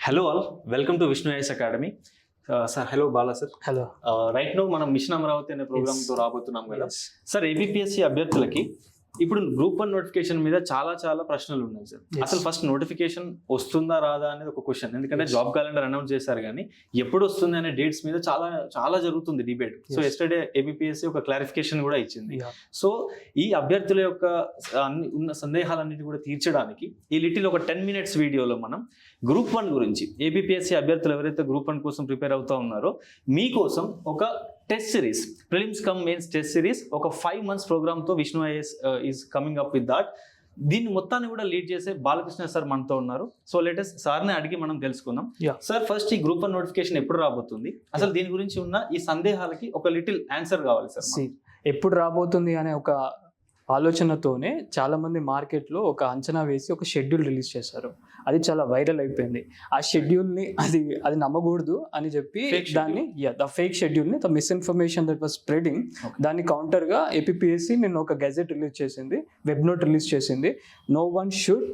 Hello all, welcome to Vishnu IAS Academy. Sir, hello Bala sir. Hello Right now మనం machine Amaravati అనే programme తో రాబోతున్నాం కదా. Yes. Sir ABPSC అభ్యర్థులకి ఇప్పుడు group 1 notification మీద చాలా ప్రశ్నలు ఉన్నాయి సార్. Yes. అసలు ఫస్ట్ నోటిఫికేషన్ వస్తుందా రాదా అనేది ఒక క్వశ్చన్. ఎందుకంటే జాబ్ క్యాలెండర్ అనౌన్స్ చేశారు కానీ ఎప్పుడు వస్తుంది అనే డేట్స్ మీద చాలా జరుగుతుంది debate. So Yes. Yesterday ABPSC ఒక క్లారిఫికేషన్ కూడా ఇచ్చింది. Yeah. సో ఈ అభ్యర్థుల యొక్క ఉన్న సందేహాలన్నిటి కూడా తీర్చడానికి ఈ లిటిల్ ఒక 10 minutes వీడియోలో మనం గ్రూప్ 1 గురించి ఏబిపిఎస్సి అభ్యర్థులు ఎవరైతే గ్రూప్ 1 కోసం ప్రిపేర్ అవుతా ఉన్నారో మీకోసం ఒక test series, prelims cum mains test series, ఒక 5 months ప్రోగ్రామ్ తో Vishnu IAS is coming up with that. దీన్ని మొత్తాన్ని కూడా లీడ్ చేసే బాలకృష్ణ సార్ మనతో ఉన్నారు. సో లేటెస్ట్ సార్ని అడిగి మనం తెలుసుకుందాం. Yeah. సార్ ఫస్ట్ ఈ గ్రూప్ 1 నోటిఫికేషన్ ఎప్పుడు రాబోతుంది, అసలు దీని గురించి ఉన్న ఈ సందేహాలకి ఒక లిటిల్ ఆన్సర్ కావాలి సార్. See, ఎప్పుడు రాబోతుంది అనే ఒక ఆలోచనతోనే చాలా మంది మార్కెట్లో ఒక అంచనా వేసి ఒక షెడ్యూల్ రిలీజ్ చేశారు. అది చాలా వైరల్ అయిపోయింది. ఆ షెడ్యూల్ని అది నమ్మకూడదు అని చెప్పి Fake దాన్ని ద ఫేక్ షెడ్యూల్ని the misinformation that was spreading, దాన్ని కౌంటర్గా ఏపీఎస్సి నిన్న ఒక గెజెట్ రిలీజ్ చేసింది, వెబ్ నోట్ రిలీజ్ చేసింది. No one should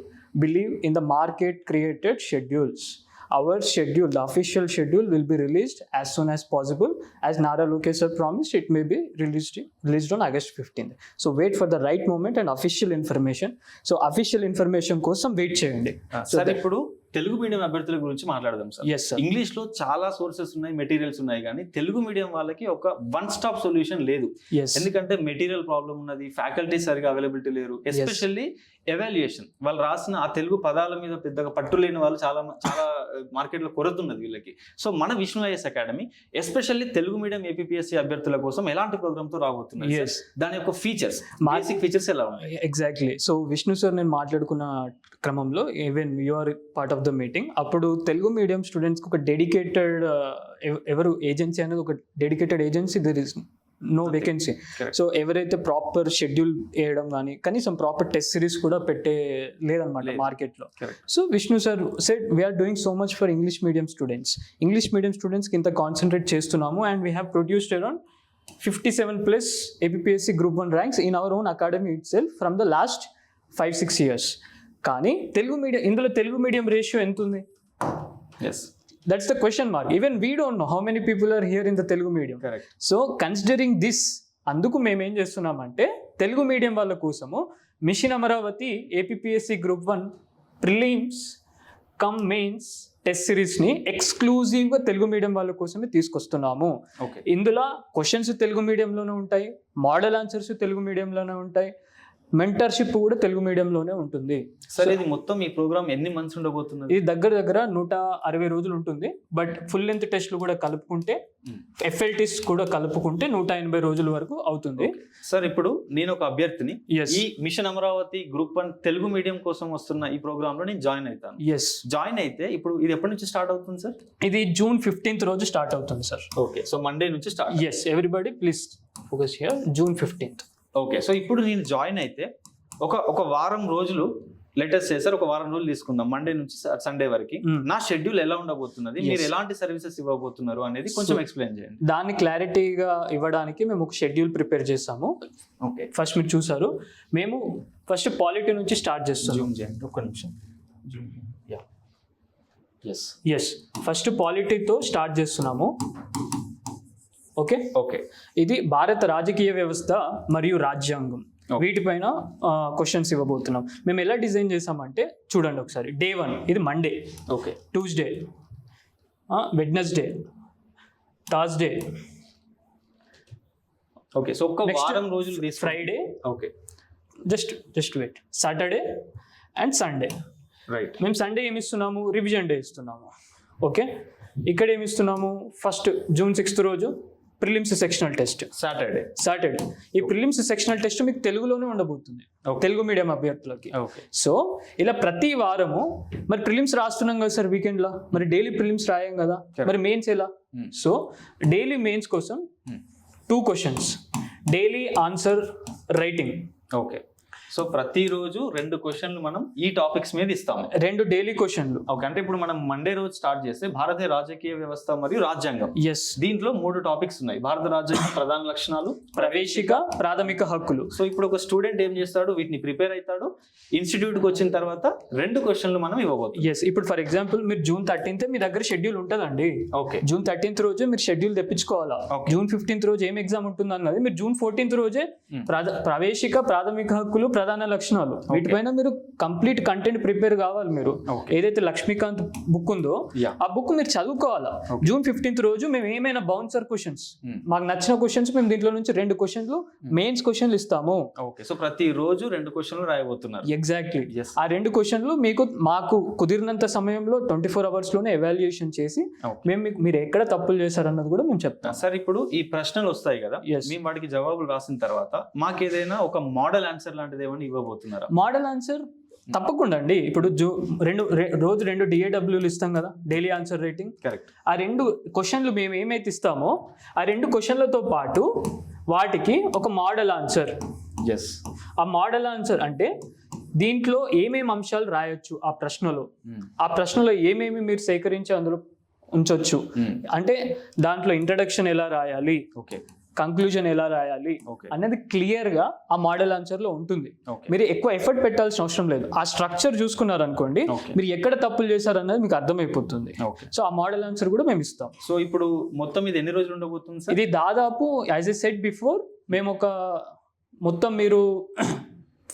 believe in the market created schedules. Our schedule, the official schedule, will be released as soon as possible. As Nara Lokesh sir promised, it may be released on August 15th. So wait for the right moment and official information. So official information కోసం wait చేయండి. Sir ఇప్పుడు Telugu medium అభ్యర్థుల గురించి మాట్లాడదాం sir. Yes, sir. English లో చాలా sources ఉన్నాయి, materials ఉన్నాయి, కానీ తెలుగు మీడియం వాళ్ళకి ఒక వన్ స్టాప్ సొల్యూషన్ లేదు. Yes. ఎందుకంటే మెటీరియల్ ప్రాబ్లం ఉన్నది, ఫ్యాకల్టీ సరిగా అవైలబిలిటీ లేరు, ఎస్పెషల్లీ ఎవాల్యుయేషన్. వాళ్ళు రాసిన ఆ తెలుగు పదాల మీద పెద్దగా పట్టు లేని వాళ్ళు చాలా మార్కెట్ లో కొరత ఉన్నది వీళ్ళకి. సో మన Vishnu IAS academy especially Telugu medium APSC అభ్యర్థుల కోసం ఎలాంటి ప్రోగ్రామ్ తో రాబోతున్నారు? Yes. దాని యొక్క ఫీచర్స్, బేసిక్ ఫీచర్స్ ఎలా ఉన్నాయి? ఎగ్జాక్ట్లీ. సో విష్ణు సార్ నేను మాట్లాడుకున్న క్రమంలో even you are part of the meeting, అప్పుడు తెలుగు మీడియం స్టూడెంట్స్కి ఒక డెడికేటెడ్ ఎవరు ఏజెన్సీ అనేది ఒక dedicated agency, there is no vacancy. Correct. So ఎవరైతే ప్రాపర్ షెడ్యూల్ వేయడం కానీ కనీసం ప్రాపర్ టెస్ట్ సిరీస్ కూడా లేదనమాట లేదు. మార్కెట్లో. Correct. So Vishnu sir said we are doing so much for English medium students. English medium స్టూడెంట్స్కి ఇంత కాన్సన్ట్రేట్ చేస్తున్నాము and we have produced around 57+ APSC group 1 ranks in our own academy itself from the last 5-6 years. కానీ ఇందులో Telugu medium ratio ఎంత ఉంది? Yes, that's the question mark. Even we don't know how many people are here in the Telugu medium. Correct. So considering this, అందుకు మేము ఏం చేస్తున్నామంటే Telugu medium వాళ్ళ కోసము mission Amaravati APSC group 1 prelims cum mains test సిరీస్ని ఎక్స్క్లూజివ్గా తెలుగు మీడియం వాళ్ళ కోసమే తీసుకొస్తున్నాము. ఓకే. ఇందులో క్వశ్చన్స్ తెలుగు మీడియంలోనే ఉంటాయి, మోడల్ ఆన్సర్స్ తెలుగు మీడియంలోనే ఉంటాయి, మెంటర్షిప్ కూడా తెలుగు మీడియంలోనే ఉంటుంది. సార్ ఇది మొత్తం ఈ ప్రోగ్రామ్ ఎన్ని మంత్స్ ఉండబోతున్నది? ఇది దగ్గర 160 రోజులు ఉంటుంది. బట్ ఫుల్ లెంత్ టెస్ట్లు కూడా కలుపుకుంటే, ఎఫ్ఎల్టీస్ కూడా కలుపుకుంటే 180 రోజుల వరకు అవుతుంది. సార్ ఇప్పుడు నేను ఒక అభ్యర్థిని, Yes. ఈ mission Amaravati group 1 Telugu medium కోసం వస్తున్న ఈ ప్రోగ్రామ్ లో నేను జాయిన్ అవుతాను. ఎస్, జాయిన్ అయితే ఇప్పుడు ఇది ఎప్పటి నుంచి స్టార్ట్ అవుతుంది సార్? ఇది June 15th రోజు స్టార్ట్ అవుతుంది సార్. ఓకే, సో మండే నుంచి start. Yes, everybody please focus here. June 15th. Okay, so ఇప్పుడు నేను జాయిన్ అయితే ఒక వారం రోజులు, లేటెస్ట్ సార్ ఒక వారం రోజులు తీసుకుందాం, మండే నుంచి సండే వరకు. నా షెడ్యూల్ ఎలా ఉండబోతున్నది, మీరు ఎలాంటి సర్వీసెస్ ఇవ్వబోతున్నారు అనేది కొంచెం ఎక్స్ప్లెయిన్ చేయండి. దాన్ని క్లారిటీగా ఇవ్వడానికి మేము ఒక షెడ్యూల్ ప్రిపేర్ చేసాము. ఓకే, ఫస్ట్ మీరు చూసారు, మేము ఫస్ట్ పాలిటీ నుంచి స్టార్ట్ చేస్తాము. జూమ్ చేయండి ఒక్క నిమిషం. ఎస్, ఎస్, ఫస్ట్ పాలిటీతో స్టార్ట్ చేస్తున్నాము. Okay, okay. ఇది భారత రాజకీయ వ్యవస్థ మరియు రాజ్యాంగం, వీటిపైన క్వశ్చన్స్ ఇవ్వబోతున్నాం. మేము ఎలా డిజైన్ చేసామంటే చూడండి ఒకసారి. Day 1 ఇది Monday, okay, Tuesday, Wednesday, Thursday, okay. So ఒక Next, వారం రోజులు తీసుకుంటే Friday, okay, just wait, Saturday and Sunday. Right. మేము సండే ఏమి ఇస్తున్నాము? రివిజన్ డే ఇస్తున్నాము. ఓకే, ఇక్కడ ఏమి ఇస్తున్నాము? ఫస్ట్ June 6th రోజు ప్రిలిమ్స్ సెక్షనల్ టెస్ట్, సాటర్డే. ఈ ప్రిలిమ్స్ సెక్షనల్ టెస్ట్ మీకు తెలుగులోనే ఉండబోతుంది, తెలుగు మీడియం అభ్యర్థులకి. ఓకే. సో ఇలా ప్రతి వారము, మరి ప్రిలిమ్స్ రాస్తున్నాం కదా సార్ వీకెండ్లో, మరి డైలీ ప్రిలిమ్స్ రాయం కదా, మరి మెయిన్స్ ఎలా? సో డైలీ మెయిన్స్ కోసం 2 questions, daily answer writing. Okay. So ప్రతిరోజు 2 క్వశ్చన్లు మనం ఈ టాపిక్స్ మీద ఇస్తాము. 2 డైలీ క్వశ్చన్లు. ఓకే, అంటే ఇప్పుడు మనం మండే రోజు స్టార్ట్ చేస్తే భారతీయ రాజకీయ వ్యవస్థ మరియు రాజ్యాంగం. ఎస్, దీంట్లో 3 టాపిక్స్ ఉన్నాయి. భారత రాజ్యాంగం ప్రధాన లక్షణాలు, ప్రవేశిక, ప్రాథమిక హక్కులు. సో ఇప్పుడు ఒక స్టూడెంట్ ఏం చేస్తాడు, వీటిని ప్రిపేర్ అవుతాడు. ఇన్స్టిట్యూట్కి వచ్చిన తర్వాత 2 క్వశ్చన్లు మనం ఇవ్వబోతున్నాం. ఎస్, ఇప్పుడు ఫర్ ఎగ్జాంపుల్ మీరు June 13th మీ దగ్గర షెడ్యూల్ ఉంటుందండి. ఓకే, June 13th రోజే మీరు షెడ్యూల్ తెప్పించుకోవాలా. Okay. June 15th రోజు ఏం ఎగ్జామ్ ఉంటుంది అన్నది మీరు June 14th రోజే ప్రవేశిక, ప్రాథమిక హక్కులు, ప్రధాన లక్షణాలు వీటిపైన మీరు కంప్లీట్ కంటెంట్ ప్రిపేర్ కావాలి. మీరు Okay. ఏదైతే లక్ష్మీకాంత్ బుక్ ఉందో Yeah. ఆ బుక్ మీరు చదువుకోవాలా. Okay. June 15th రోజు మేము ఏమైనా బౌన్సర్ క్వశ్చన్స్ మాకు నచ్చిన క్వశ్చన్స్ మేము దీంట్లో నుంచి 2 క్వశ్చన్లు మెయిన్స్ క్వశ్చన్లు ఇస్తాము. ఓకే, సో ప్రతి రోజు 2 క్వశ్చన్లు రాయబోతున్నారు. ఎగ్జాక్ట్లీ. Yes. ఆ 2 క్వశ్చన్లు మాకు కుదిరినంత సమయంలో 24 hours లోనే ఎవాల్యుయేషన్ చేసి Okay. మేము మీరు ఎక్కడ తప్పులు చేశారన్నది కూడా మేము చెప్తాం. సార్, ఇప్పుడు ఈ ప్రశ్నలు వస్తాయి కదా, Yes. మేము వాటికి జవాబులు రాసిన తర్వాత మాకు ఏదైనా ఒక మోడల్ ఆన్సర్ లాంటిది ఏమైనా ఇవ్వబోతున్నారా? మోడల్ ఆన్సర్ తప్పకుండా అండి. ఇప్పుడు రోజు 2 DAWలు ఇస్తాం కదా, డైలీ ఆన్సర్ రేటింగ్. కరెక్ట్. ఆ 2 క్వశ్చన్లు మేము ఏమైతే ఇస్తామో ఆ 2 క్వశ్చన్లతో పాటు వాటికి ఒక మోడల్ ఆన్సర్. ఎస్. ఆ మోడల్ ఆన్సర్ అంటే దీంట్లో ఏమేమి అంశాలు రాయొచ్చు ఆ ప్రశ్నలో, ఆ ప్రశ్నలో ఏమేమి మీరు సేకరించి అందులో ఉంచొచ్చు. అంటే దాంట్లో ఇంట్రడక్షన్ ఎలా రాయాలి, ఓకే, కంక్లూజన్ ఎలా రాయాలి Okay. అనేది క్లియర్ గా ఆ మోడల్ ఆన్సర్ లో ఉంటుంది. Okay. మీరు ఎక్కువ ఎఫర్ట్ పెట్టాల్సిన అవసరం లేదు. ఆ స్ట్రక్చర్ చూసుకున్నారు అనుకోండి, Okay. మీరు ఎక్కడ తప్పులు చేశారు అన్నది మీకు అర్థమైపోతుంది. ఓకే. సో ఆ మోడల్ ఆన్సర్ కూడా మేము ఇస్తాం. సో ఇప్పుడు మొత్తం ఇది ఎన్ని రోజులు ఉండబోతుంది సార్? ఇది దాదాపు యాజ్ ఎ సెట్ బిఫోర్ మేము ఒక మొత్తం మీరు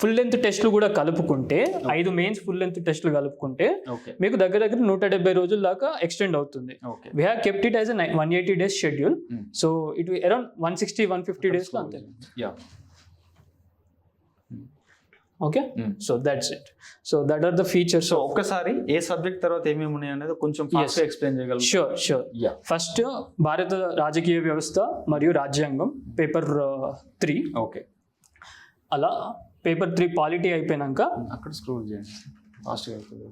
ఫుల్ లెంత్ టెస్ట్లు కూడా కలుపుకుంటే 5 మెయిన్స్ ఫుల్ లెంత్ టెస్ట్లు కలుపుకుంటే ఓకే, మీకు దగ్గర 170 రోజుల దాకా ఎక్స్టెండ్ అవుతుంది. Okay. We have kept it as a 180 days schedule. So it will around 160-150 days లో అంతే. Yeah. Okay, so that's it. So that are the features. So ఒక్కసారి ఏ సబ్జెక్ట్ తర్వాత ఏమేమి ఉన్నాయి అనేది కొంచెం ఫాస్ట్ గా ఎక్స్ప్లెయిన్ చేయగలరు? Sure. యా. ఫస్ట్ భారత రాజకీయ వ్యవస్థ మరియు రాజ్యాంగం పేపర్ 3. ఓకే, అలా పేపర్ 3 పాలిటీ అయిపోయినాక అక్కడ స్క్రోల్ చేయండి, ఫాస్ట్ గా వెళ్తుంది.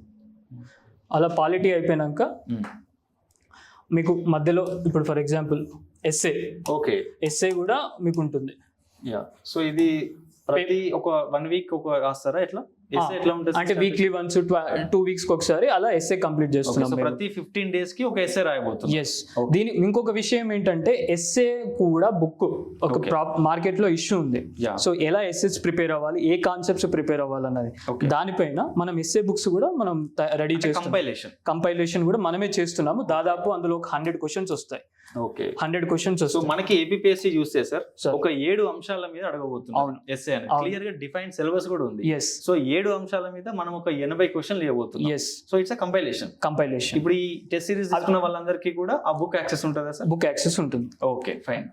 అలా పాలిటీ అయిపోయినాక మీకు మధ్యలో ఇప్పుడు ఫర్ ఎగ్జాంపుల్ ఓకే, ఎస్ఏ కూడా మీకు ఉంటుంది. యా. సో ఇది ప్రతి ఒక 1 వీక్ ఒక రాస్తారా? ఎట్లా ఎస్ఏ ఎట్లా ఉంటుంది? అంటే వీక్లీ వన్స్ 2 వీక్స్ ఒకసారి అలా ఎస్ఏ కంప్లీట్ చేస్తున్నాం. సో ప్రతి 15 days కి ఒక ఎస్ఏ రాయబోతుంది. ఎస్. దీని ఇంకొక విషయం ఏంటంటే ఎస్ఏ కూడా బుక్ ఒక మార్కెట్ లో ఇష్యూ ఉంది. Yeah. సో ఎలా ఎస్ఏస్ ప్రిపేర్ అవ్వాలి, ఏ కాన్సెప్ట్స్ ప్రిపేర్ అవ్వాలి అన్నది Okay. దానిపైన మనం ఎస్ఏ బుక్స్ కూడా మనం రెడీ చేస్తాం. కంపైలేషన్ కూడా మనమే చేస్తున్నాము. దాదాపు అందులో ఒక 100 క్వశ్చన్స్ వస్తాయి. ఓకే, 100 క్వశ్చన్స్ సో వస్తాయి. మనకి ఏపీఎస్సీ చూస్తే సార్ Sir. ఒక 7 అంశాల మీద అడగబోతున్నాం. అవును. ఎస్ఏ అని అవును. క్లియర్ గా డిఫైన్డ్ సిలబస్ కూడా ఉంది. ఎస్. సో 7 అంశాల మీద మనం ఒక 80 క్వశ్చన్లు ఇవ్వబోతున్నాం. ఎస్. So it's compilation. ఇప్పుడు ఈ టెస్ట్ సిరీస్ తీసుకున్న వాళ్ళందరికీ కూడా ఆ బుక్ యాక్సెస్ ఉంటుందా సార్? బుక్ యాక్సెస్ ఉంటుంది. Okay, fine.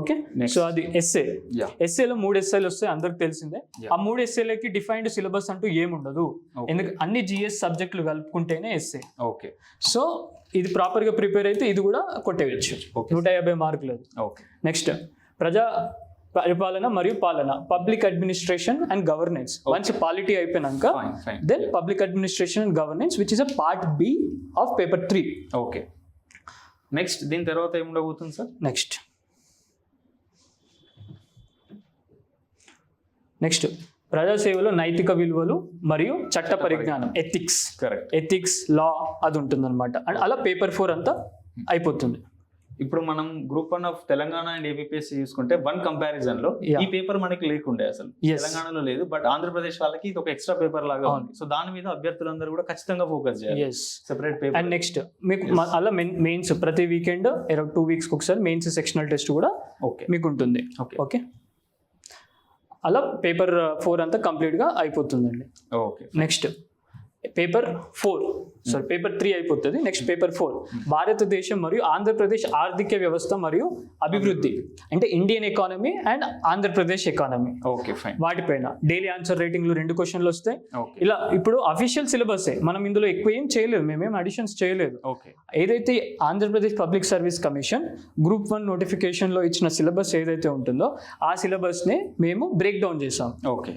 Okay, Next. So అది ఎస్ఏ. Yeah. ఎస్ఏలో 3 ఎస్ఏలు వస్తాయి, అందరికి తెలిసిందే. Yeah. ఆ 3 ఎస్ఏలకి డిఫైన్డ్ సిలబస్ అంటూ ఏముండదు. Okay. ఎందుకంటే అన్ని జిఎస్ సబ్జెక్టులు కలుపుకుంటేనే ఎస్ఏ. ఓకే, సో ఇది ప్రాపర్ గా ప్రిపేర్ అయితే ఇది కూడా కొట్టేయచ్చు. Okay. 150 మార్కులు. ఓకే. నెక్స్ట్ ప్రజా పరిపాలన మరియు పాలన, public administration and governance. Once polity అయిపోయినాక fine. Then public administration and governance which is a part B of paper 3. Okay, next దీని తర్వాత ఏముండబోతుంది సార్? నెక్స్ట్ ప్రజాసేవలో నైతిక విలువలు మరియు చట్ట పరిజ్ఞానం, ఎథిక్స్. కరెక్ట్. ఎథిక్స్, లా అది ఉంటుంది అనమాట. అండ్ అలా పేపర్ 4 అంతా అయిపోతుంది. ఇప్పుడు మనం group 1 of Telangana and APSC చూసుకుంటే 1 కంపారిజన్ లో Yeah. ఈ పేపర్ మనకి లేకుండే అసలు. Yes. తెలంగాణలో లేదు, బట్ ఆంధ్రప్రదేశ్ వాళ్ళకి ఇది ఒక ఎక్స్ట్రా పేపర్ లాగా ఉంది. సో దాని మీద అభ్యర్థులందరూ కూడా ఖచ్చితంగా ఫోకస్ చేయాలి. Yes. Separate paper. And next మీకు అలా మెయిన్స్ ప్రతి వీకెండ్ 2 వీక్స్ ఒకసారి మెయిన్స్ సెక్షనల్ టెస్ట్ కూడా ఓకే, మీకు ఉంటుంది. ఓకే, ఓకే, అలా పేపర్ 4 అంతా కంప్లీట్ గా అయిపోతుందండి. ఓకే. నెక్స్ట్ పేపర్ 3 అయిపోతుంది. నెక్స్ట్ పేపర్ 4 భారతదేశం మరియు ఆంధ్రప్రదేశ్ ఆర్థిక వ్యవస్థ మరియు అభివృద్ధి, అంటే Indian economy and Andhra Pradesh economy. Okay, fine. వాటిపైన డైలీ ఆన్సర్ రేటింగ్లు 2 క్వశ్చన్లు వస్తాయి. ఓకే, ఇలా ఇప్పుడు అఫీషియల్ సిలబసే, మనం ఇందులో ఎక్కువ ఏం చేయలేదు, మేమేం అడిషన్స్ చేయలేదు. ఓకే, ఏదైతే Andhra Pradesh public service commission group 1 notification లో ఇచ్చిన సిలబస్ ఏదైతే ఉంటుందో ఆ సిలబస్ నే మేము బ్రేక్ డౌన్ చేసాం. ఓకే.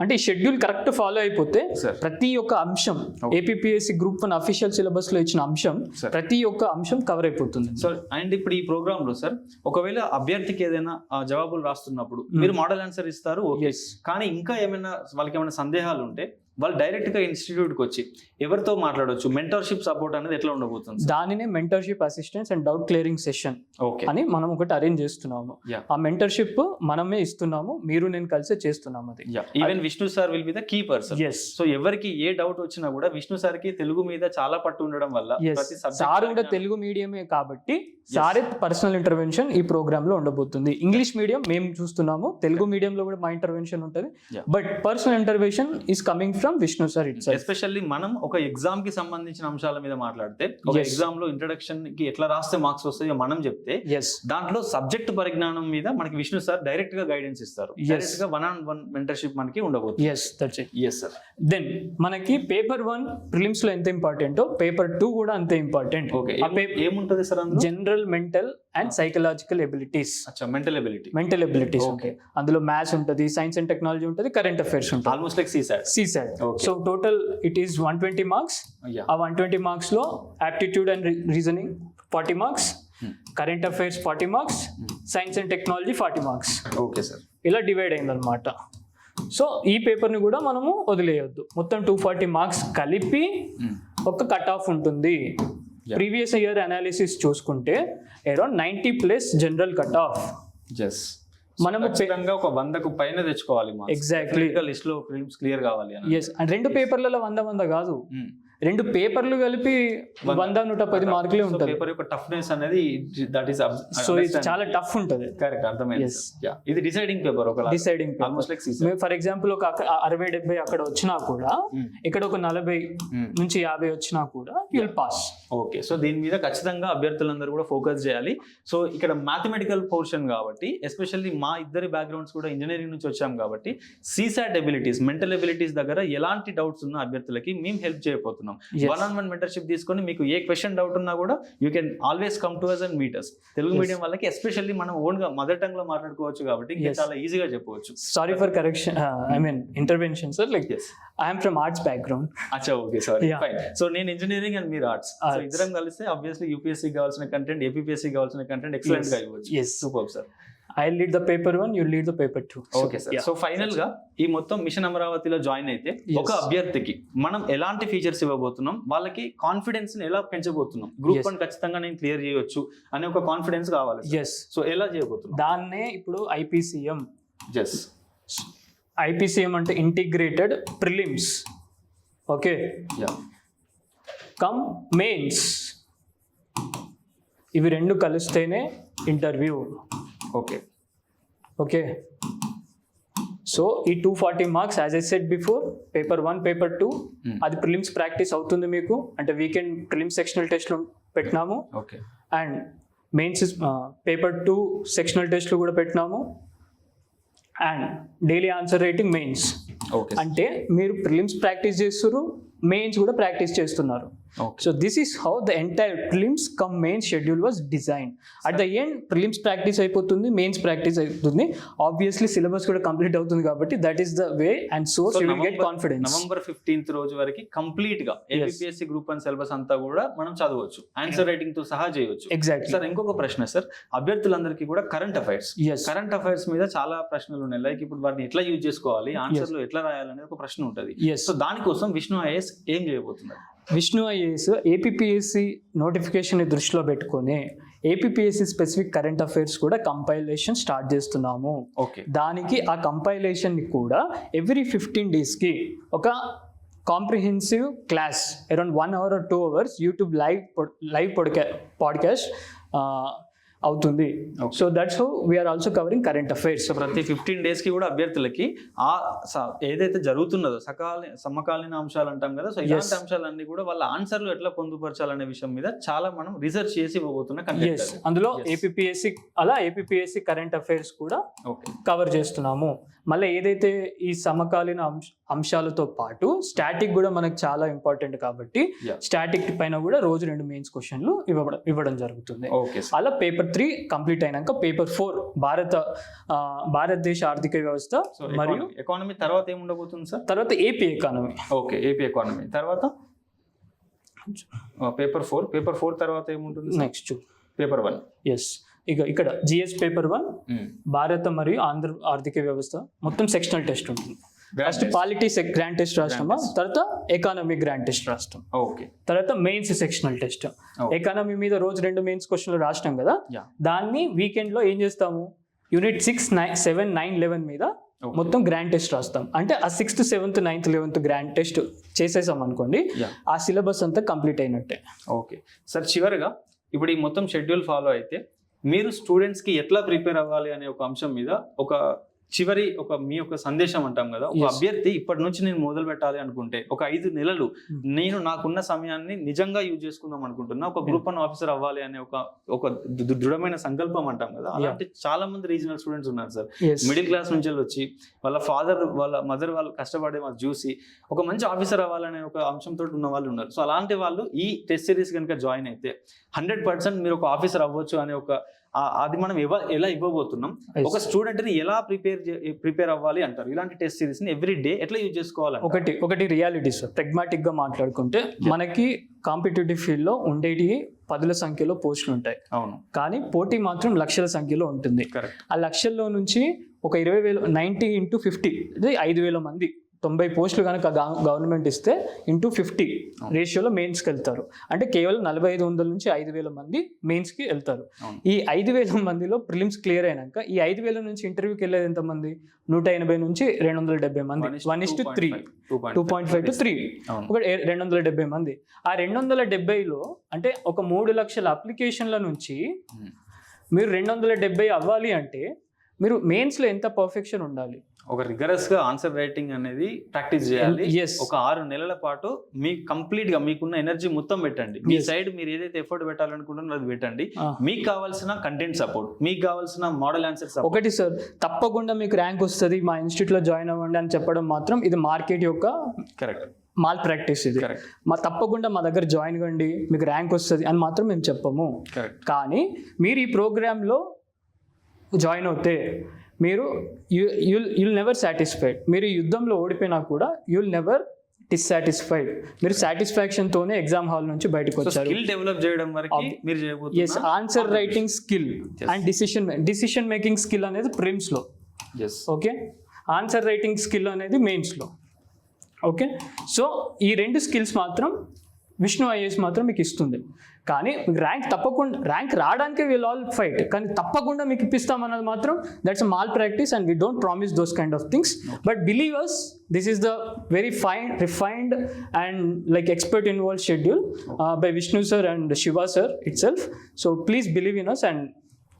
అంటే ఈ షెడ్యూల్ కరెక్ట్ ఫాలో అయిపోతే Sir. ప్రతి ఒక్క అంశం ఏపీఎస్సి గ్రూప్ 1 అఫీషియల్ సిలబస్ లో ఇచ్చిన అంశం Sir. ప్రతి ఒక్క అంశం కవర్ అయిపోతుంది. సో అండ్ ఇప్పుడు ఈ ప్రోగ్రామ్ లో సార్ ఒకవేళ అభ్యర్థికి ఏదైనా జవాబులు రాస్తున్నప్పుడు మీరు మోడల్ ఆన్సర్ ఇస్తారు, ఓకే. కానీ ఇంకా ఏమైనా వాళ్ళకి ఏమైనా సందేహాలు ఉంటే వాళ్ళు డైరెక్ట్ గా ఇన్స్టిట్యూట్ కి వచ్చి ఎవరితో మాట్లాడొచ్చు? మెంటర్షిప్ సపోర్ట్ అనేది ఎట్లా ఉండబోతుంది? దానినే mentorship assistance and doubt clearing session okay అని మనం ఒకటి అరేంజ్ చేస్తున్నాము. Yeah. ఆ మెంటర్షిప్ మనమే ఇస్తున్నాము, మీరు నేను కలిసే చేస్తున్నాము. అది even Vishnu sir will be the key person. Yes so ఎవరికి ఏ డౌట్ వచ్చినా కూడా విష్ణు సార్ కి తెలుగు మీద చాలా పట్టు ఉండడం వల్ల ప్రతి సార్ కూడా తెలుగు మీడియమే కాబట్టి సారే పర్సనల్ ఇంటర్వెన్షన్ ఈ ప్రోగ్రామ్ లో ఉండబోతుంది. ఇంగ్లీష్ మీడియం మేము చూస్తున్నాము, తెలుగు మీడియంలో కూడా మా ఇంటర్వెన్షన్ ఉంటుంది. Yeah. But personal intervention is coming from Vishnu sir it self. Especially మనం ఒక ఎగ్జామ్ కి సంబంధించిన అంశాల మీద మాట్లాడితే ఒక Yes. ఎగ్జామ్ లో ఇంట్రడక్షన్ కి ఎట్లా రాస్తే మార్క్స్ వస్తాయో మనం చెప్తే ఎస్ దాంట్లో సబ్జెక్ట్ పరిజ్ఞానం మీద మనకి విష్ణు సార్ డైరెక్ట్ గా గైడెన్స్ ఇస్తారు. Yes. డైరెక్ట్ గా 1-on-1 మెంటర్షిప్ మనకి ఉండబోతుంది. Yes that's it. Yes sir. Then మనకి పేపర్ 1 ప్రిలిమ్స్ లో ఎంత ఇంపార్టెంటో పేపర్ 2 కూడా అంతే ఇంపార్టెంట్. ఓకే ఏముంటది సార్ అందులో? General mental and psychological abilities. అచ్చా mental ability. Mental abilities Okay. అందులో మ్యాథ్స్ ఉంటుంది, సైన్స్ అండ్ టెక్నాలజీ ఉంటుంది, కరెంట్ అఫైర్స్ ఉంటుంది. Almost like CSAT. CSAT. Okay. So total it is 120 marks. Yeah. ఆ 120 మార్క్స్ లో aptitude and reasoning 40 marks, current affairs 40 marks, science and technology 40 marks. Okay sir. ఇలా divide అయిందనమాట. So ఈ పేపర్ని కూడా మనము వదిలేయొద్దు. మొత్తం 240 మార్క్స్ కలిపి ఒక కట్ ఆఫ్ ఉంటుంది. Yeah. ప్రీవియస్ ఇయర్ అనాలిసిస్ చూసుకుంటే around 90+ general cut off. Yes మనము ఖచ్చితంగా ఒక 100కు పైన తెచ్చుకోవాలి. ఎగ్జాక్ట్లీ లిస్ట్ లో ఫిలిమ్స్ క్లియర్ కావాలి అని. ఎస్. అండ్ 2 పేపర్లలో 100 కాదు, 2 పేపర్లు కలిపి 100-110 మార్కులే ఉంటుంది. పేపర్ యొక్క టఫ్నెస్ అనేది దట్ ఈస్ సో ఇది చాలా టఫ్ ఉంటుంది. కరెక్ట్ అర్థమైంది. Yes. ఇది డిసైడింగ్ పేపర్ ఒక deciding almost like CSAT. For example ఒక 60-70 అక్కడ వచ్చినా కూడా ఇక్కడ ఒక 40 నుంచి 50 వచ్చినా కూడా you will pass. Okay so దీని మీద ఖచ్చితంగా అభ్యర్థులందరూ కూడా ఫోకస్ చేయాలి. సో ఇక్కడ మ్యాథమెటికల్ పోర్షన్ కాబట్టి ఎస్పెషల్లీ మా ఇద్దరి బ్యాక్గ్రౌండ్స్ కూడా ఇంజనీరింగ్ నుంచి వచ్చాం కాబట్టి CSAT ఎబిలిటీస్ మెంటల్ ఎబిలిటీస్ దగ్గర ఎలాంటి డౌట్స్ ఉన్న అభ్యర్థులకి మేము హెల్ప్ చేయబోతున్నాం. Yes. 1-on-1 మెంటర్షిప్ తీసుకొని మీకు ఏ క్వశ్చన్ డౌట్ ఉన్నా కూడా you can always come to us and meet us. Telugu Yes. Medium వాళ్ళకి ఎస్పెషల్లీ మనం ఓన్ గా మదర్ టంగ్ లో మాట్లాడుకోవచ్చు కాబట్టి ఇంకా Yes. చాలా ఈజీగా చెప్పవచ్చు. Sorry for correction, I mean intervention sir. Like I am from arts background. అచ్చా okay sorry Yeah. Fine. So నేను ఇంజనీరింగ్ అండ్ మీరు ఆర్ట్స్. So Arts. ఇద్దరం కలిస్తే ఆబ్వియస్లీ యూపీఎస్సీ కావాల్సిన కంటెంట్ ఏపీఎస్సీ కావాల్సిన కంటెంట్ ఎక్సలెంట్ గా ఇవ్వచ్చు. Yes. Super sir. I lead the paper 1, you lead the paper 2. Okay sir. So final గా ఈ మొత్తం మిషన్ అమరావతిలో జాయిన్ అయితే ఒక అభ్యర్థికి మనం ఎలాంటి ఫీచర్స్ ఇవ్వబోతున్నాం, వాళ్ళకి కాన్ఫిడెన్స్ ని ఎలా పెంచబోతున్నాం, గ్రూప్ 1 ఖచ్చితంగా నేను క్లియర్ చేయొచ్చు అనే ఒక కాన్ఫిడెన్స్ కావాలి. ఎస్. సో ఎలా చేయబోతున్నాం? దాన్నే ఇప్పుడు IPCM. ఎస్. IPCM అంటే integrated prelims. Okay yeah. Come mains. ఇవి 2 కలిస్తేనే ఇంటర్వ్యూ. ఓకే. ఓకే సో ఈ 240 marks as I said before, paper 1 paper 2 అది ప్రిలిమ్స్ ప్రాక్టీస్ అవుతుంది మీకు. అంటే వీకెండ్ ప్రిలిమ్స్ సెక్షనల్ టెస్ట్లు పెట్టినాము okay. And mains paper 2 sectional టెస్ట్లు కూడా పెట్టినాము and daily answer writing mains. Okay. అంటే మీరు ప్రిలిమ్స్ ప్రాక్టీస్ చేస్తున్నారు, మెయిన్స్ కూడా ప్రాక్టీస్ చేస్తున్నారు. Okay. So this is how the entire prelims come main schedule was designed. At the end prelims practice అయిపోతుంది, mains practice అవుతుంది. Obviously syllabus కూడా complete అవుతుంది కాబట్టి that is the way and so you will get confidence. November 15th రోజు వరకు complete గా APSC group 1 syllabus అంతా కూడా మనం చదవచ్చు, ఆన్సర్ రైటింగ్ తో సహా చేయవచ్చు. Exactly. సార్ ఇంకొక ప్రశ్న సార్, అభ్యర్థులందరికీ కూడా current affairs. Yes. Current affairs మీద చాలా ప్రశ్నలు ఉన్నాయి. లైక్ ఇప్పుడు వాటిని ఎట్లా యూజ్ చేసుకోవాలి, ఆన్సర్లు ఎట్లా రాయాలనేది ఒక ప్రశ్న ఉంటుంది. Yes. సో దానికోసం విష్ణు ఐఏఎస్ ఏం చేయబోతున్నారు? విష్ణు ఐఏఎస్ ఏపీపీఎస్సీ నోటిఫికేషన్ దృష్టిలో పెట్టుకొని ఏపీపీఎస్సీ స్పెసిఫిక్ కరెంట్ అఫైర్స్ కూడా కంపైలేషన్ స్టార్ట్ చేస్తున్నాము. ఓకే. దానికి ఆ కంపైలేషన్ని కూడా ఎవ్రీ 15 డేస్కి ఒక comprehensive class around 1 hour or 2 hours YouTube live podcast అవుతుంది. So that's how we are also covering current affairs. So ప్రతి 15 days కి కూడా అభ్యర్థులకి ఆ ఏదైతే జరుగుతున్నదో సమకాలీన అంశాలు అంటాం కదా, సో ఇలాంటి అంశాలన్నీ కూడా వాళ్ళ ఆన్సర్లు ఎట్లా పొందుపరచాలనే విషయం మీద చాలా మనం రీసెర్చ్ చేసి ఇవ్వబోతున్న కంటెంట్ అది. అందులో ఏపీపీఎస్సీ కరెంట్ అఫైర్స్ కూడా కవర్ చేస్తున్నాము. మళ్ళీ ఏదైతే ఈ సమకాలీన అంశాలతో పాటు స్టాటిక్ కూడా మనకు చాలా ఇంపార్టెంట్ కాబట్టి Yeah. స్టాటిక్ పైన కూడా రోజు 2 మెయిన్స్ క్వశ్చన్లు ఇవ్వడం జరుగుతుంది. ఓకే అలా పేపర్ 3 కంప్లీట్ అయినాక పేపర్ 4 భారతదేశ ఆర్థిక వ్యవస్థ మరియు ఎకానమీ తర్వాత ఏముండబోతుంది సార్? తర్వాత AP economy. Okay, AP economy తర్వాత పేపర్ 4 తర్వాత ఏముంటుంది? Next paper 1. ఎస్, ఇక్కడ జిఎస్ పేపర్ 1 భారత మరియు ఆంధ్ర ఆర్థిక వ్యవస్థ మొత్తం సెక్షనల్ టెస్ట్ ఉంటుంది. ఫస్ట్ పాలిటీ గ్రాండ్ టెస్ట్ రాష్ట్రమా, తర్వాత ఎకానమీ గ్రాండ్ టెస్ట్ రాష్ట్రం, ఓకే, తర్వాత మెయిన్స్ సెక్షనల్ టెస్ట్. ఎకానమీ మీద రోజు 2 మెయిన్స్ క్వశ్చన్లు రాష్ట్రం కదా, దాన్ని వీకెండ్ లో ఏం చేస్తాము, యూనిట్ 6, 7, 9, 11 మీద మొత్తం గ్రాండ్ టెస్ట్ రాస్తాం. అంటే ఆ 6th, 7th, 9th, 11th grand test చేసేసాం అనుకోండి, ఆ సిలబస్ అంతా కంప్లీట్ అయినట్టే. ఓకే సార్, చివరిగా ఇప్పుడు ఈ మొత్తం షెడ్యూల్ ఫాలో అయితే మీరు స్టూడెంట్స్కి ఎట్లా ప్రిపేర్ అవ్వాలి అనే ఒక అంశం మీద మీ యొక్క సందేశం అంటాం కదా, ఒక అభ్యర్థి ఇప్పటి నుంచి నేను మొదలు పెట్టాలి అనుకుంటే ఒక 5 నెలలు నేను నాకున్న సమయాన్ని నిజంగా యూజ్ చేసుకుందాం అనుకుంటున్నా, ఒక గ్రూప్ 1 ఆఫీసర్ అవ్వాలి అనే ఒక దృఢమైన సంకల్పం అంటాం కదా, అలాంటి చాలా మంది రీజనల్ స్టూడెంట్స్ ఉన్నారు సార్. మిడిల్ క్లాస్ నుంచి వచ్చి వాళ్ళ ఫాదర్ వాళ్ళ మదర్ వాళ్ళు కష్టపడే వాళ్ళు చూసి ఒక మంచి ఆఫీసర్ అవ్వాలనే ఒక అంశంతో ఉన్న వాళ్ళు ఉన్నారు. సో అలాంటి వాళ్ళు ఈ టెస్ట్ సిరీస్ కనుక జాయిన్ అయితే 100% మీరు ఒక ఆఫీసర్ అవ్వచ్చు అనే అది మనం ఎలా ఇవ్వబోతున్నాం, ఒక స్టూడెంట్ ని ఎలా ప్రిపేర్ అవ్వాలి అంటారు, ఇలాంటి టెస్ట్ సిరీస్ ని ఎవ్రీ డే ఎట్లా యూజ్ చేసుకోవాలి? ఒకటి రియాలిటీస్ ప్రెగ్మాటిక్ గా మాట్లాడుకుంటే మనకి కాంపిటేటివ్ ఫీల్డ్ లో ఉండేటి 10ల సంఖ్యలో పోస్టులు ఉంటాయి. అవును, కానీ పోటీ మాత్రం లక్షల సంఖ్యలో ఉంటుంది. ఆ లక్షల్లో నుంచి ఒక 20,000 90 into 50 5,000 మంది 90 పోస్టులు కనుక గవర్నమెంట్ ఇస్తే ఇంటూ 50 రేషియోలో మెయిన్స్కి వెళ్తారు. అంటే కేవలం 4,500 నుంచి 5,000 మంది మెయిన్స్కి వెళ్తారు. ఈ 5,000 మందిలో ప్రిలిమ్స్ క్లియర్ అయినాక ఈ 5,000 నుంచి ఇంటర్వ్యూకి వెళ్ళేది ఎంతమంది? 180 నుంచి 270 మంది, 1:3, 2.5 to 3, ఒక 270 మంది. ఆ 270లో అంటే ఒక 3 లక్షల అప్లికేషన్ల నుంచి మీరు 270 అవ్వాలి అంటే మీరు మెయిన్స్లో ఎంత పర్ఫెక్షన్ ఉండాలి? ఒక రిగరస్ గా ఆన్సర్ రైటింగ్ అనేది ప్రాక్టీస్ చేయాలి. ఒక 6 నెలల పాటు మీకు కంప్లీట్ గా మీకున్న ఎనర్జీ మొత్తం పెట్టండి. మీ సైడ్ మీరు ఏదైతే ఎఫర్ట్ పెట్టాలనుకుంటున్నారో అది పెట్టండి. మీకు కావాల్సిన కంటెంట్ సపోర్ట్, మీకు కావాల్సిన మోడల్ ఆన్సర్ సపోర్ట్. ఒకటి సార్, తప్పకుండా మీకు ర్యాంక్ వస్తుంది, మా ఇన్స్టిట్యూట్ లో జాయిన్ అవ్వండి అని చెప్పడం మాత్రం ఇది మార్కెట్ యొక్క కరెక్ట్ మాల్ ప్రాక్టీస్. ఇది తప్పకుండా మా దగ్గర జాయిన్ కండి మీకు ర్యాంక్ వస్తుంది అని మాత్రం మేము చెప్పము. కానీ మీరు ఈ ప్రోగ్రాంలో జాయిన్ అవుతే మీరు యుల్ నెవర్ సాటిస్ఫైడ్. మీరు యుద్ధంలో ఓడిపోయినా కూడా యుల్ నెవర్ డిస్సాటిస్ఫైడ్. మీరు సాటిస్ఫాక్షన్ తోనే ఎగ్జామ్ హాల్ నుంచి బయటకు వచ్చారు. స్కిల్ డెవలప్ చేయడం వరకు మీరు చేయబోతున్నారు. yes, answer writing skill and decision making skill అనేది ప్రిలిమ్స్ లో. ఓకే, ఆన్సర్ రైటింగ్ స్కిల్ అనేది మెయిన్స్ లో. ఓకే, సో ఈ 2 స్కిల్స్ మాత్రం విష్ణు ఐఏఎస్ మాత్రం మీకు ఇస్తుంది. కానీ ర్యాంక్ రావడానికి విల్ ఆల్ ఫైట్, కానీ తప్పకుండా మీకు ఇప్పిస్తామన్నది మాత్రం that's a malpractice and we don't promise those kind of things. But believe us, this is the very refined and like expert involved schedule by Vishnu sir and Shiva sir itself. So please believe in us and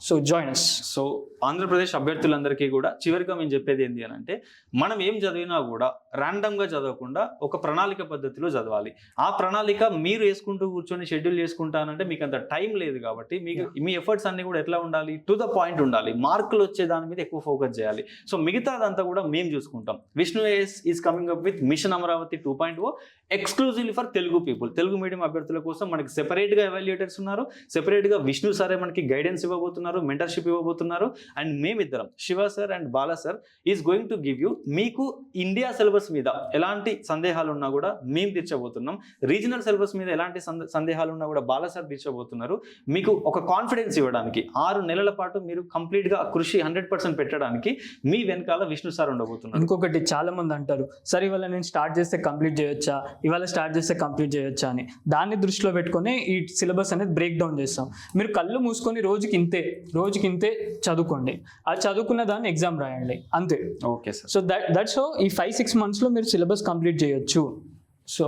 so join us. So Andhra Pradesh అభ్యర్థులందరికీ కూడా చివరిగా మేము చెప్పేది ఏంటి అని అంటే, మనం ఏం చదివినా కూడా ర్యాండమ్గా చదవకుండా ఒక ప్రణాళిక పద్ధతిలో చదవాలి. ఆ ప్రణాళిక మీరు వేసుకుంటూ కూర్చొని షెడ్యూల్ చేసుకుంటానంటే మీకు అంత టైం లేదు. కాబట్టి మీ ఎఫర్ట్స్ అన్ని కూడా ఎట్లా ఉండాలి, టు ద పాయింట్ ఉండాలి, మార్కులు వచ్చే దాని మీద ఎక్కువ ఫోకస్ చేయాలి. సో మిగతాదంతా కూడా మేము చూసుకుంటాం. Vishnu IAS is coming up with mission Amaravati 2.0 exclusively for Telugu people. Telugu medium అభ్యర్థుల కోసం మనకి సెపరేట్గా ఎవాల్యుయేటర్స్ ఉన్నారు, సెపరేట్గా విష్ణు సారే మనకి గైడెన్స్ ఇవ్వబోతున్నారు, మెంటర్షిప్ ఇవ్వబోతున్నారు. అండ్ మేమిద్దరం, Shiva sir and Bala sir is going to give you, మీకు ఇండియా సిలబస్ మీద ఎలాంటి సందేహాలు ఉన్నా కూడా మేము తీర్చబోతున్నాం. రీజనల్ సిలబస్ మీద ఎలాంటి సందేహాలు ఉన్నా కూడా బాలా సార్ తీర్చబోతున్నారు. మీకు ఒక కాన్ఫిడెన్స్ ఇవ్వడానికి 6 నెలల పాటు మీరు కంప్లీట్గా కృషి 100% పెట్టడానికి మీ వెనకాల విష్ణు సార్ ఉండబోతున్నారు. ఇంకొకటి, చాలా మంది అంటారు సార్ ఇవాళ నేను స్టార్ట్ చేస్తే కంప్లీట్ చేయొచ్చా, ఇవాళ స్టార్ట్ చేస్తే కంప్లీట్ చేయొచ్చా అని. దాన్ని దృష్టిలో పెట్టుకొని ఈ సిలబస్ అనేది బ్రేక్ డౌన్ చేస్తాం. మీరు కళ్ళు మూసుకొని రోజుకి ఇంతే చదువుకోండి, అది చదువుకున్న దాన్ని ఎగ్జామ్ రాయండి, అంతే. Okay sir. So that's how ఈ 5-6 months లో మీరు సిలబస్ కంప్లీట్ చేయొచ్చు. So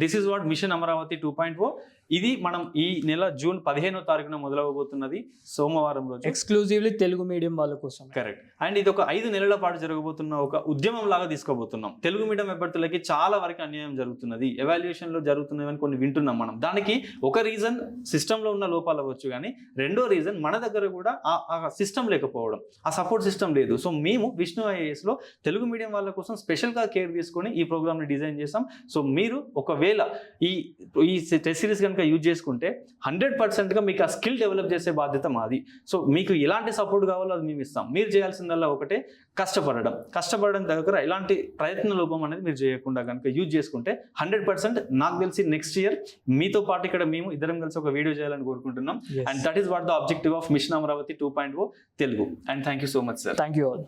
this is what mission Amaravati 2.0. ఇది మనం ఈ నెల జూన్ 15వ తారీఖున మొదలవబోతున్నది సోమవారం రోజు. ఎక్స్క్లూజివ్లీ తెలుగు మీడియం వాళ్ళ కోసం. కరెక్ట్. అండ్ ఇది ఒక 5 నెలల పాటు జరగబోతున్న ఒక ఉద్యమం లాగా తీసుకోబోతున్నాం. తెలుగు మీడియం అభ్యర్థులకి చాలా వరకు అన్యాయం జరుగుతున్నది, ఎవాల్యుయేషన్ లో జరుగుతున్నది అని కొన్ని వింటున్నాం మనం. దానికి ఒక రీజన్ సిస్టమ్ లో ఉన్న లోపాలు అవ్వచ్చు, కానీ రెండో రీజన్ మన దగ్గర కూడా ఆ సిస్టమ్ లేకపోవడం, ఆ సపోర్ట్ సిస్టమ్ లేదు. సో మేము విష్ణు ఐఏఎస్ లో తెలుగు మీడియం వాళ్ళ కోసం స్పెషల్ గా కేర్ తీసుకొని ఈ ప్రోగ్రామ్ ని డిజైన్ చేస్తాం. సో మీరు ఒకవేళ ఈ టెస్ట్ సిరీస్ కనుక యూజ్ చేసుకుంటే 100% గా మీకు ఆ స్కిల్ డెవలప్ చేసే బాధ్యత మాది. సో మీకు ఎలాంటి సపోర్ట్ కావాలో అది మేము ఇస్తాం. మీరు చేయాల్సిందల్లా ఒకటే, కష్టపడడం దగ్గర ఎలాంటి ప్రయత్న లోపం అనేది మీరు చేయకుండా కనుక యూజ్ చేసుకుంటే 100% నాకు తెలిసి నెక్స్ట్ ఇయర్ మీతో పాటు ఇక్కడ మేము ఇద్దరం కలిసి ఒక వీడియో చేయాలని కోరుకుంటున్నాం. And that is what the objective of mission Amaravati 2.0 Telugu. And thank you so much sir. Thank you all.